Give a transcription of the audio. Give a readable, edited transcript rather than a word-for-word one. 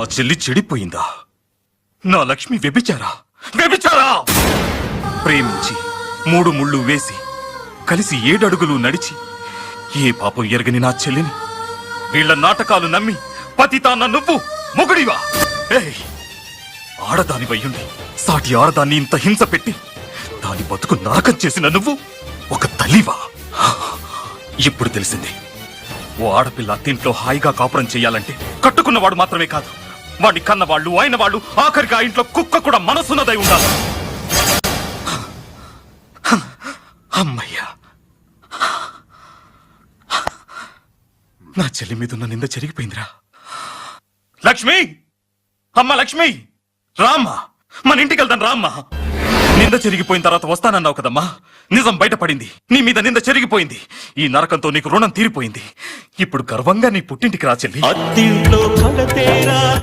ఆ చెల్లి చెడిపోయిందా? నా లక్ష్మి వ్యభిచారా? ప్రేమించి 3 ముళ్ళు వేసి కలిసి 7 అడుగులు నడిచి ఏ పాపం ఎరగని నా చెల్లిని వీళ్ల నాటకాలు నమ్మి పతితాన్న నువ్వు మొగుడివా? ఆడదాని వయ్యుండి సాటి ఆడదాన్ని ఇంత హింస పెట్టి దాని బతుకు నరకం చేసిన నువ్వు ఒక తల్లివా? ఇప్పుడు తెలిసింది, ఓ ఆడపిల్ల అత్తింట్లో హాయిగా కాపురం చెయ్యాలంటే కట్టుకున్నవాడు మాత్రమే కాదు, వాడిని కన్నవాళ్ళు ఆయన వాళ్ళు ఆఖరికి ఆ ఇంట్లో కుక్క కూడా మనసున్నదై ఉండాలి. అమ్మయ్యా, నా చెల్లి మీదున్న నింద జరిగిపోయిందిరా. లక్ష్మి, అమ్మ లక్ష్మి, రామ్మా, మన ఇంటికి వెళ్దాం రామ్మా. నింద చెరిగిపోయిన తర్వాత వస్తానన్నావు కదమ్మా, నిజం బయటపడింది. నీ మీద నింద చెరిగిపోయింది. ఈ నరకంతో నీకు రుణం తీరిపోయింది. ఇప్పుడు గర్వంగా నీ పుట్టింటికి రా చెల్లి.